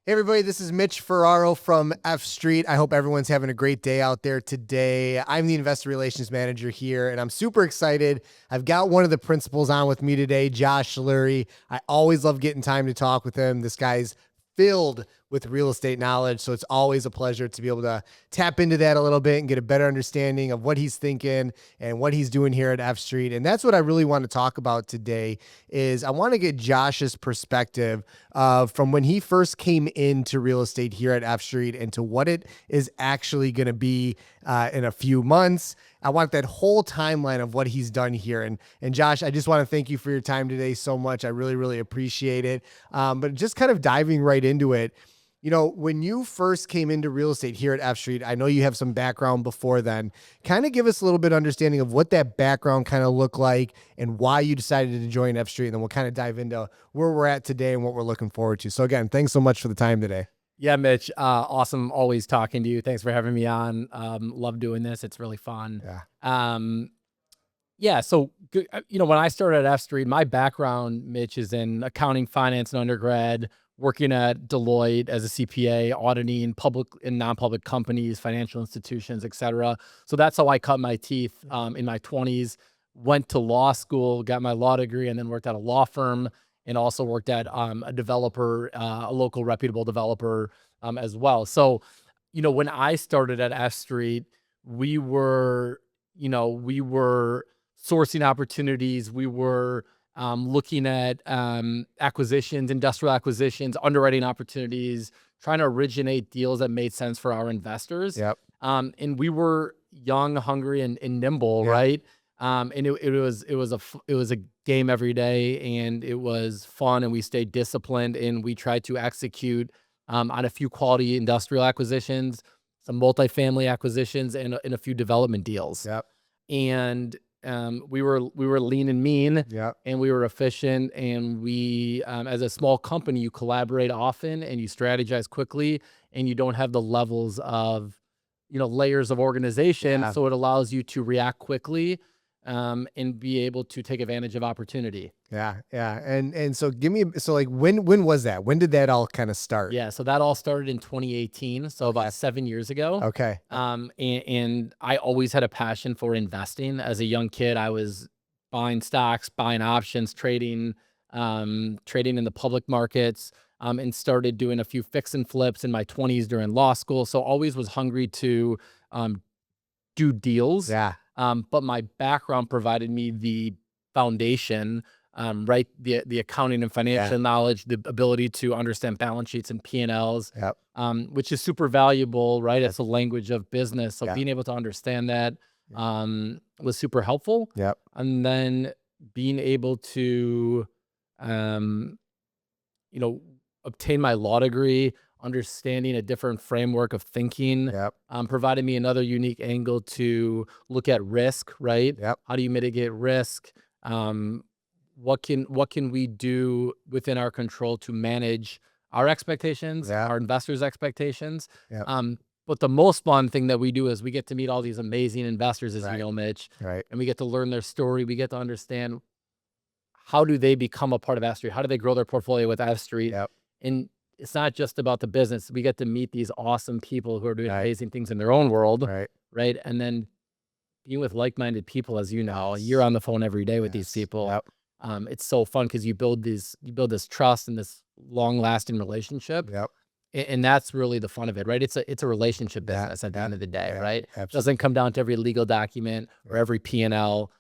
Hey everybody, this is Mitch Ferraro from F Street. I hope everyone's having a great day out there today. I'm the investor relations manager here, and I'm super excited. I've got one of the principals on with me today, Josh Lurie. I always love getting time to talk with him. This guy's filled with real estate knowledge, so it's always a pleasure to be able to tap into that a little bit and get a better understanding of what he's thinking and what he's doing here at F Street. And that's what I really want to talk about today. Is I want to get Josh's perspective from when he first came into real estate here at F Street and to what it is actually going to be in a few months. I want that whole timeline of what he's done here. And Josh, I just want to thank you for your time today so much. I really, really appreciate it. But just kind of diving right into it, you know, when you first came into real estate here at F Street, I know you have some background before then. Kind of give us a little bit of understanding of what that background kind of looked like and why you decided to join F Street. And then we'll kind of dive into where we're at today and what we're looking forward to. So again, thanks so much for the time today. Yeah, Mitch, awesome. Always talking to you. Thanks for having me on. Love doing this. It's really fun. So when I started at F Street, my background, Mitch, is in accounting, finance, and undergrad, working at Deloitte as a CPA, auditing public and non-public companies, financial institutions, et cetera. So that's how I cut my teeth in my 20s. Went to law school, got my law degree, and then worked at a law firm, and also worked at a developer, a local reputable developer as well. So, when I started at F Street, we were sourcing opportunities. We were looking at acquisitions, industrial acquisitions, underwriting opportunities, trying to originate deals that made sense for our investors. Yep. And we were young, hungry, and nimble, right? And it was a game every day, and it was fun, and we stayed disciplined, and we tried to execute on a few quality industrial acquisitions, some multifamily acquisitions, and a few development deals. Yep. And we were lean and mean, Yep. and we were efficient, and we as a small company, you collaborate often and you strategize quickly, and you don't have the levels of layers of organization. Yeah. So it allows you to react quickly and be able to take advantage of opportunity. Yeah. And so when was that? When did that all kind of start? Yeah, so that all started in 2018, so about 7 years ago. Okay. And I always had a passion for investing. As a young kid, I was buying stocks, buying options, trading in the public markets, and started doing a few fix and flips in my 20s during law school. So always was hungry to do deals. Yeah. But my background provided me the foundation, right? The accounting and financial knowledge, the ability to understand balance sheets and P&Ls, Yep. which is super valuable, right? It's a language of business. So being able to understand that was super helpful. Yep. And then being able to, obtain my law degree, understanding a different framework of thinking, provided me another unique angle to look at risk, right? Yep. How do you mitigate risk? What can we do within our control to manage our expectations, our investors' expectations? Yep. But the most fun thing that we do is we get to meet all these amazing investors, as you know, Mitch. Right. And we get to learn their story. We get to understand how do they become a part of F Street? How do they grow their portfolio with F Street? Yep. And it's not just about the business. We get to meet these awesome people who are doing amazing things in their own world, right? And then being with like-minded people, as you know, you're on the phone every day with these people. Yep. It's so fun because you build this trust and this long-lasting relationship. Yep. And that's really the fun of it, right? It's a relationship business at the end of the day, right? Absolutely. It doesn't come down to every legal document or every P&L.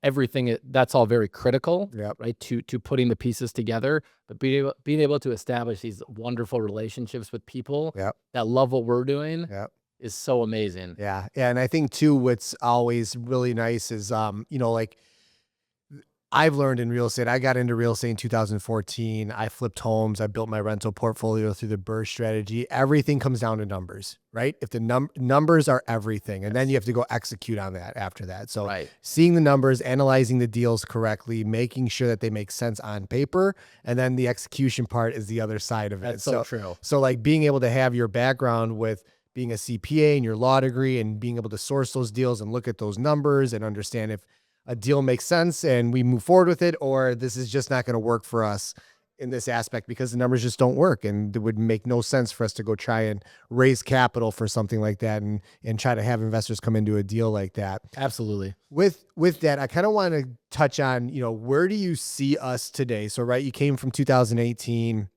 Everything that's all very critical, right? To putting the pieces together, but being able to establish these wonderful relationships with people that love what we're doing is so amazing. Yeah. And I think too, what's always really nice is, like I've learned in real estate, I got into real estate in 2014. I flipped homes. I built my rental portfolio through the BRRRR strategy. Everything comes down to numbers, right? If the numbers are everything, and then you have to go execute on that after that. So seeing the numbers, analyzing the deals correctly, making sure that they make sense on paper, and then the execution part is the other side of it. That's so true. So like being able to have your background with being a CPA and your law degree and being able to source those deals and look at those numbers and understand if a deal makes sense and we move forward with it, or this is just not going to work for us. in this aspect because the numbers just don't work, and it would make no sense for us to go try and raise capital for something like that and try to have investors come into a deal like that. Absolutely. With that, I kind of want to touch on, where do you see us today? So, right, you came from 2018,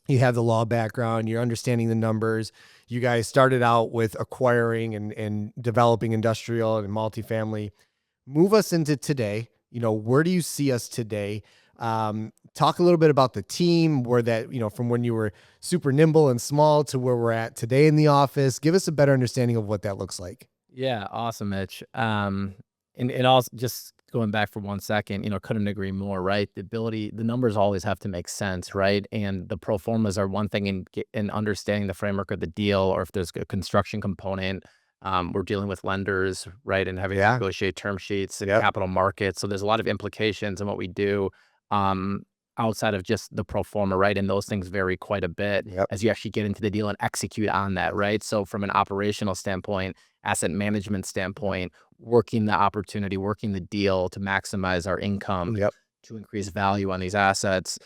you have the law background, you're understanding the numbers. You guys started out with acquiring and developing industrial and multifamily. Move us into today. Where do you see us today? Talk a little bit about the team, where that, from when you were super nimble and small to where we're at today in the office. Give us a better understanding of what that looks like. Yeah, awesome, Mitch. And also just going back for 1 second, couldn't agree more, right? The numbers always have to make sense, right? And the pro formas are one thing in understanding the framework of the deal, or if there's a construction component, we're dealing with lenders, right? And having to negotiate term sheets and capital markets. So there's a lot of implications in what we do. Outside of just the pro forma, right? And those things vary quite a bit as you actually get into the deal and execute on that, right? So from an operational standpoint, asset management standpoint, working the opportunity, working the deal to maximize our income, to increase value on these assets,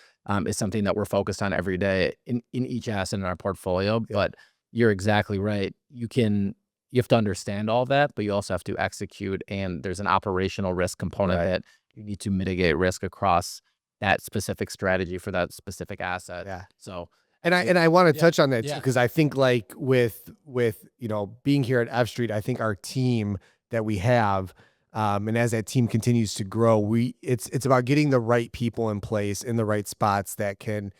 is something that we're focused on every day in each asset in our portfolio. But you're exactly right. You have to understand all that, but you also have to execute. And there's an operational risk component that you need to mitigate risk across that specific strategy for that specific asset. So, and I want to touch on that too, because I think like with being here at F Street, I think our team that we have, and as that team continues to grow, it's about getting the right people in place in the right spots that can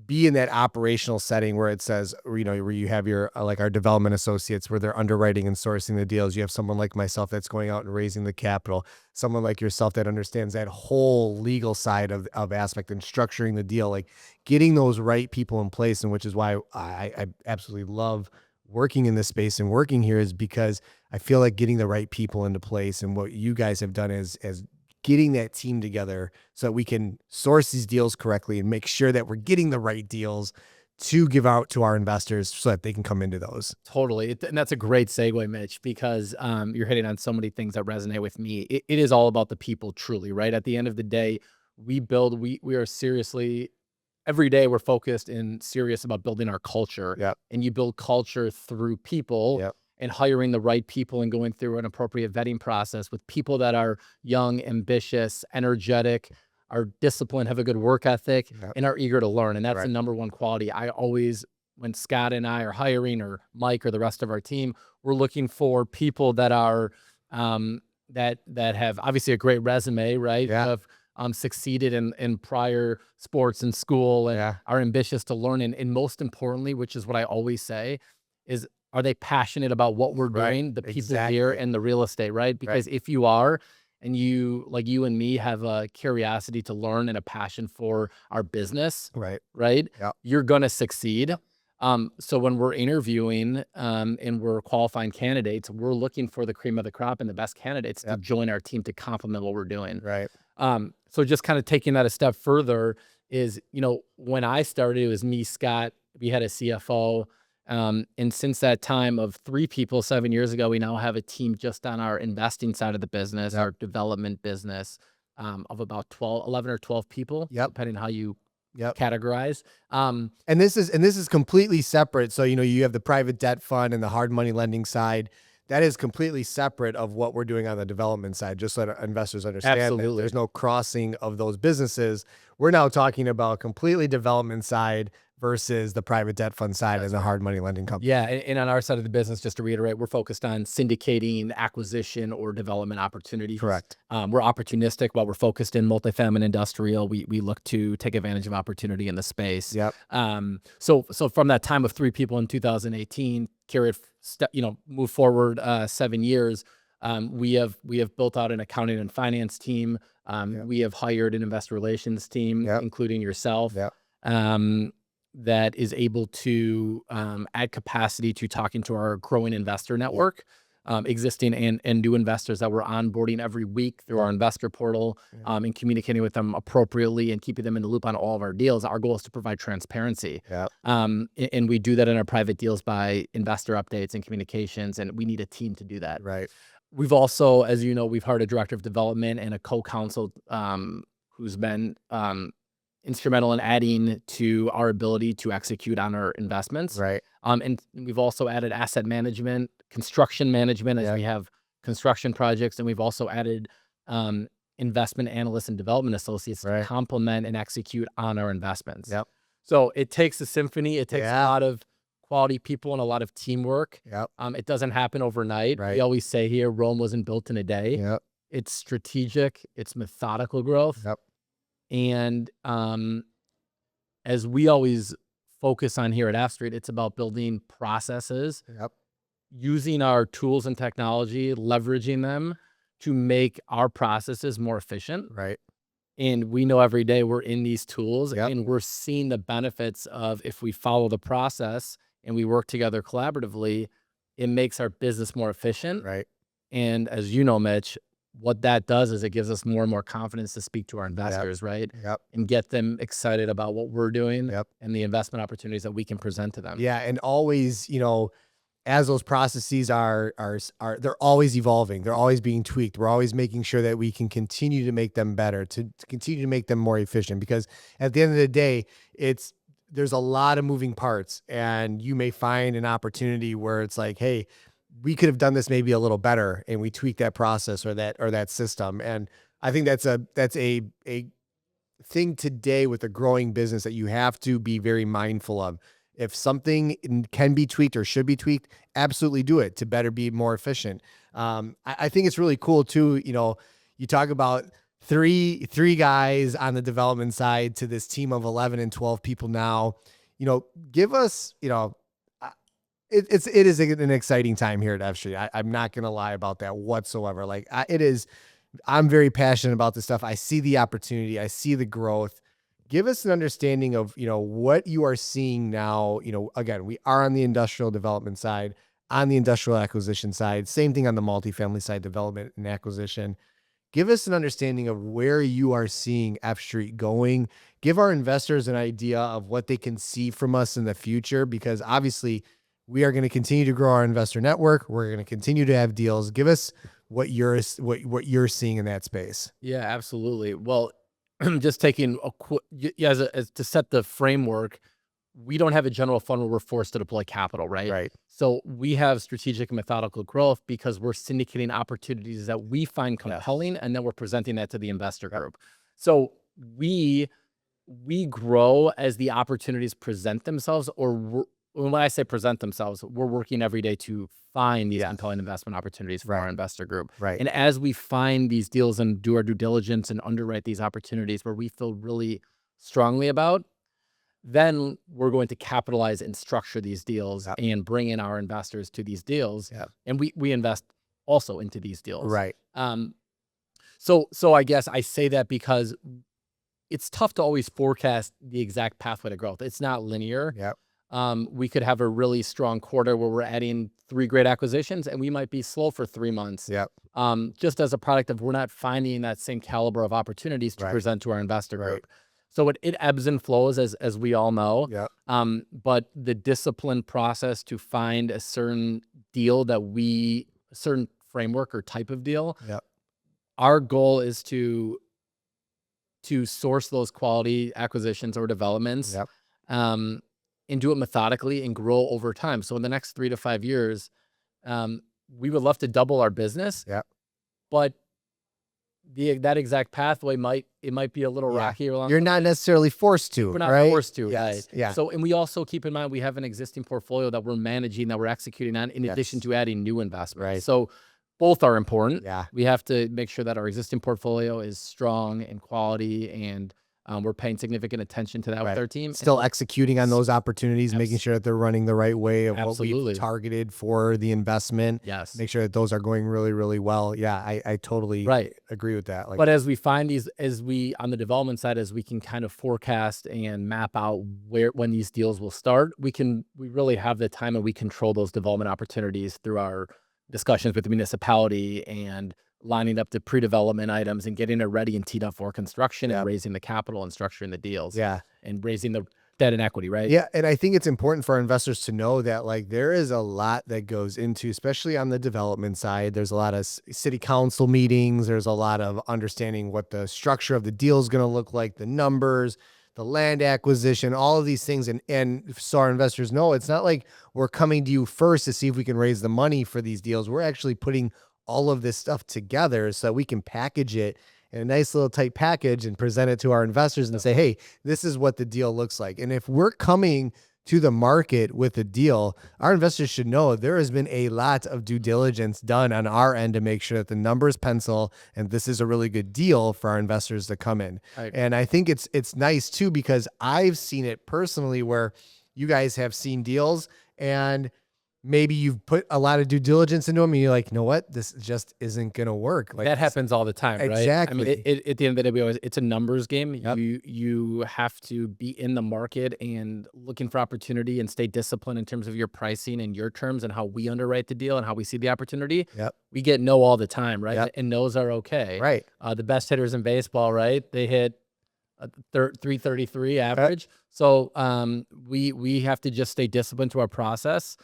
be in that operational setting where it says, where you have your, like our development associates where they're underwriting and sourcing the deals. You have someone like myself that's going out and raising the capital, someone like yourself that understands that whole legal side of aspect and structuring the deal, like getting those right people in place. And which is why I absolutely love working in this space and working here, is because I feel like getting the right people into place. And what you guys have done is getting that team together so that we can source these deals correctly and make sure that we're getting the right deals to give out to our investors so that they can come into those. Totally. And that's a great segue, Mitch, because you're hitting on so many things that resonate with me. It is all about the people, truly, right? At the end of the day, we are seriously, every day we're focused and serious about building our culture. And you build culture through people. And hiring the right people and going through an appropriate vetting process with people that are young, ambitious, energetic, are disciplined, have a good work ethic, and are eager to learn. And that's the number one quality. I always, when Scott and I are hiring, or Mike or the rest of our team, we're looking for people that are that have obviously a great resume, right? Have succeeded in prior sports and school, and are ambitious to learn. And most importantly, which is what I always say, is, are they passionate about what we're doing, the people here and the real estate, right? Because if you are, and you, like you and me, have a curiosity to learn and a passion for our business, you're going to succeed. So when we're interviewing and we're qualifying candidates, we're looking for the cream of the crop and the best candidates to join our team to complement what we're doing. So just kind of taking that a step further is, when I started, it was me, Scott, we had a CFO. And since that time of 3 people 7 years ago, we now have a team just on our investing side of the business, our development business, of about 11 or 12 people, depending on how you categorize. And this is completely separate. So, you have the private debt fund and the hard money lending side. That is completely separate of what we're doing on the development side, just so that investors understand that there's no crossing of those businesses. We're now talking about completely development side versus the private debt fund side as a hard money lending company. And on our side of the business, just to reiterate, we're focused on syndicating acquisition or development opportunities. Correct. We're opportunistic while we're focused in multifamily and industrial. We look to take advantage of opportunity in the space. So from that time of 3 people in 2018, move forward 7 years. We have built out an accounting and finance team. We have hired an investor relations team, including yourself. That is able to add capacity to talking to our growing investor network, existing and new investors that we're onboarding every week through our investor portal, and communicating with them appropriately and keeping them in the loop on all of our deals. Our goal is to provide transparency. And we do that in our private deals by investor updates and communications, and we need a team to do that. We've also, as you know, we've hired a director of development and a co-counsel who's been instrumental in adding to our ability to execute on our investments. Right. And we've also added asset management, construction management, as Yeah. we have construction projects, and we've also added investment analysts and development associates to Right. complement and execute on our investments. Yep. So it takes a symphony. It takes a Yeah. lot of quality people and a lot of teamwork. Yep. It doesn't happen overnight. Right. We always say here, Rome wasn't built in a day. Yep. It's strategic. It's methodical growth. Yep. And as we always focus on here at F Street, it's about building processes, Yep. using our tools and technology, leveraging them to make our processes more efficient. Right. And we know every day we're in these tools Yep. and we're seeing the benefits of if we follow the process and we work together collaboratively, it makes our business more efficient. Right. And as you know, Mitch, what that does is it gives us more and more confidence to speak to our investors, right? Yep. And get them excited about what we're doing Yep. and the investment opportunities that we can present to them. Yeah. And always, as those processes are they're always evolving. They're always being tweaked. We're always making sure that we can continue to make them better, to continue to make them more efficient, because at the end of the day, there's a lot of moving parts, and you may find an opportunity where it's like, hey, we could have done this maybe a little better, and we tweak that process or that system. And I think that's a thing today with a growing business that you have to be very mindful of. If something can be tweaked or should be tweaked, absolutely do it to better be more efficient. I think it's really cool too. You talk about three guys on the development side to this team of 11 and 12 people now. Give us, it is an exciting time here at F Street. I'm not going to lie about that whatsoever. Like it is, I'm very passionate about this stuff. I see the opportunity. I see the growth. Give us an understanding of, what you are seeing now. Again, we are on the industrial development side, on the industrial acquisition side, same thing on the multifamily side, development and acquisition. Give us an understanding of where you are seeing F Street going. Give our investors an idea of what they can see from us in the future, because obviously we are going to continue to grow our investor network. We're going to continue to have deals. Give us what you're seeing in that space. Yeah, absolutely. Well, just taking a quick, as to set the framework, we don't have a general fund where we're forced to deploy capital, right? Right. So we have strategic and methodical growth because we're syndicating opportunities that we find compelling, and then we're presenting that to the investor group. So we grow as the opportunities present themselves, or when I say present themselves, we're working every day to find these compelling investment opportunities for our investor group. Right. And as we find these deals and do our due diligence and underwrite these opportunities where we feel really strongly about, then we're going to capitalize and structure these deals and bring in our investors to these deals. And we invest also into these deals. Right. So I guess I say that because it's tough to always forecast the exact pathway to growth. It's not linear. Yep. We could have a really strong quarter where we're adding 3 great acquisitions, and we might be slow for 3 months. Yep. Just as a product of we're not finding that same caliber of opportunities to present to our investor group. So it ebbs and flows, as we all know. Yep. But the disciplined process to find a certain deal a certain framework or type of deal. Yep. Our goal is to source those quality acquisitions or developments. Yep. And do it methodically and grow over time. So in the next 3 to 5 years, we would love to double our business. Yep. But that exact pathway might be a little rocky or long. You're not necessarily forced to. We're not forced to. Yes. Right? Yeah. So, and we also keep in mind we have an existing portfolio that we're managing, that we're executing on, in addition to adding new investments. Right. So both are important. Yeah. We have to make sure that our existing portfolio is strong and quality, and we're paying significant attention to that with our team. Still executing on those opportunities, making sure that they're running the right way of what we've targeted for the investment. Yes. Make sure that those are going really, really well. Yeah, I totally agree with that. But as we find these, on the development side, as we can kind of forecast and map out when these deals will start, we really have the time, and we control those development opportunities through our discussions with the municipality and lining up the pre-development items and getting it ready and teed up for construction and raising the capital and structuring the deals. Yeah. And raising the debt and equity, right? Yeah. And I think it's important for our investors to know that there is a lot that goes into, especially on the development side. There's a lot of city council meetings. There's a lot of understanding what the structure of the deal is going to look like, the numbers. the land acquisition, all of these things. And so our investors know it's not like we're coming to you first to see if we can raise the money for these deals. We're actually putting all of this stuff together so that we can package it in a nice little tight package and present it to our investors and say, hey, this is what the deal looks like. And if we're coming to the market with a deal, our investors should know there has been a lot of due diligence done on our end to make sure that the numbers pencil and this is a really good deal for our investors to come in. And I think it's nice too, because I've seen it personally where you guys have seen deals and maybe you've put a lot of due diligence into them and you're like, you know what, this just isn't going to work. Like that happens all the time, right? Exactly. I mean, at the end of the day, it's a numbers game. Yep. You have to be in the market and looking for opportunity and stay disciplined in terms of your pricing and your terms and how we underwrite the deal and how we see the opportunity. Yep. We get no all the time, right? Yep. And no's are okay. Right. The best hitters in baseball, right? They hit 333 average. So we have to just stay disciplined to our process.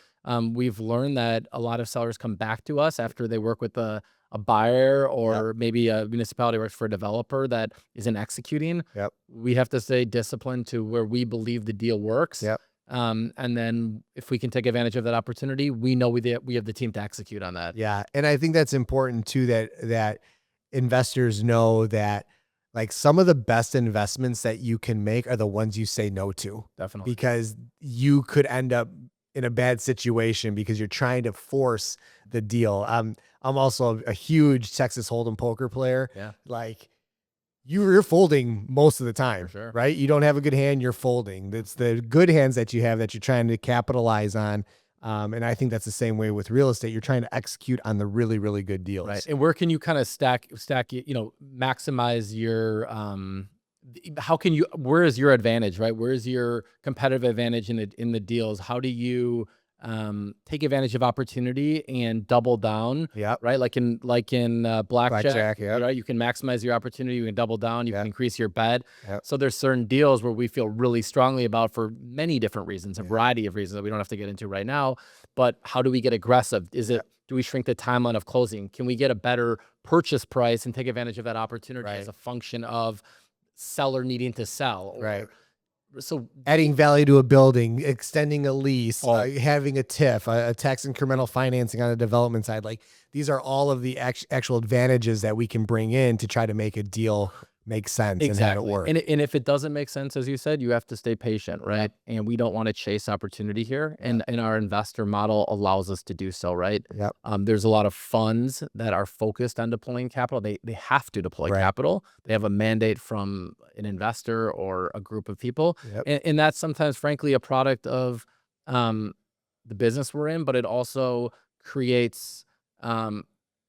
We've learned that a lot of sellers come back to us after they work with a buyer or maybe a municipality works for a developer that isn't executing. Yep. We have to stay disciplined to where we believe the deal works. Yep. And then if we can take advantage of that opportunity, we know we have the team to execute on that. Yeah. And I think that's important too, that investors know that like some of the best investments that you can make are the ones you say no to. Definitely. Because you could end up in a bad situation because you're trying to force the deal. I'm also a huge Texas Hold'em poker player. Yeah. Like you're folding most of the time, For sure. right? You don't have a good hand, you're folding. It's the good hands that you have that you're trying to capitalize on. And I think that's the same way with real estate. You're trying to execute on the really, really good deals. Right. And where can you kind of stack, maximize your, where is your advantage, right? Where is your competitive advantage in the deals? How do you take advantage of opportunity and double down? Yep. Right. Like in blackjack, yep. Right. You can maximize your opportunity. You can double down. You Yep. can increase your bet. Yep. So there's certain deals where we feel really strongly about for many different reasons, a variety of reasons that we don't have to get into right now. But how do we get aggressive? Do we shrink the timeline of closing? Can we get a better purchase price and take advantage of that opportunity as a function of seller needing to sell? Right. So adding value to a building, extending a lease, having a TIF, a tax incremental financing on the development side. Like these are all of the actual advantages that we can bring in to try to make a deal make sense and have it work. And if it doesn't make sense, as you said, you have to stay patient, right? And we don't want to chase opportunity here. And our investor model allows us to do so, right? Yep. There's a lot of funds that are focused on deploying capital. They have to deploy capital. They have a mandate from an investor or a group of people. Yep. And that's sometimes, frankly, a product of the business we're in, but it also creates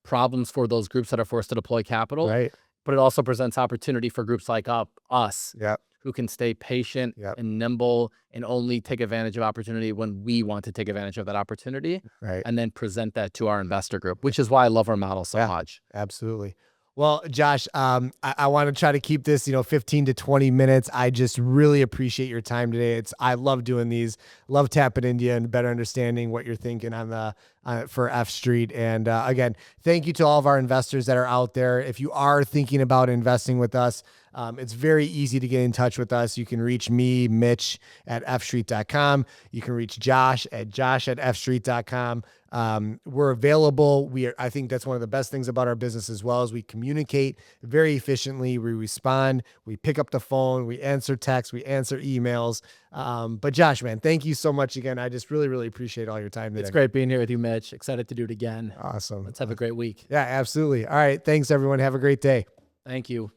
problems for those groups that are forced to deploy capital. Right. But it also presents opportunity for groups like us who can stay patient and nimble and only take advantage of opportunity when we want to take advantage of that opportunity, and then present that to our investor group, which is why I love our model so much. Absolutely. Well, Josh, I want to try to keep this, 15 to 20 minutes. I just really appreciate your time today. I love doing these, love tapping into you and better understanding what you're thinking for F Street. And again, thank you to all of our investors that are out there. If you are thinking about investing with us, it's very easy to get in touch with us. You can reach me, Mitch, at fstreet.com. You can reach Josh at fstreet.com. We're available. I think that's one of the best things about our business as well, as we communicate very efficiently. We respond, we pick up the phone, we answer texts, we answer emails. But Josh, man, thank you so much again. I just really, really appreciate all your time today. It's great being here with you, Mitch. Excited to do it again. Awesome. Let's have a great week. Yeah, absolutely. All right. Thanks everyone. Have a great day. Thank you.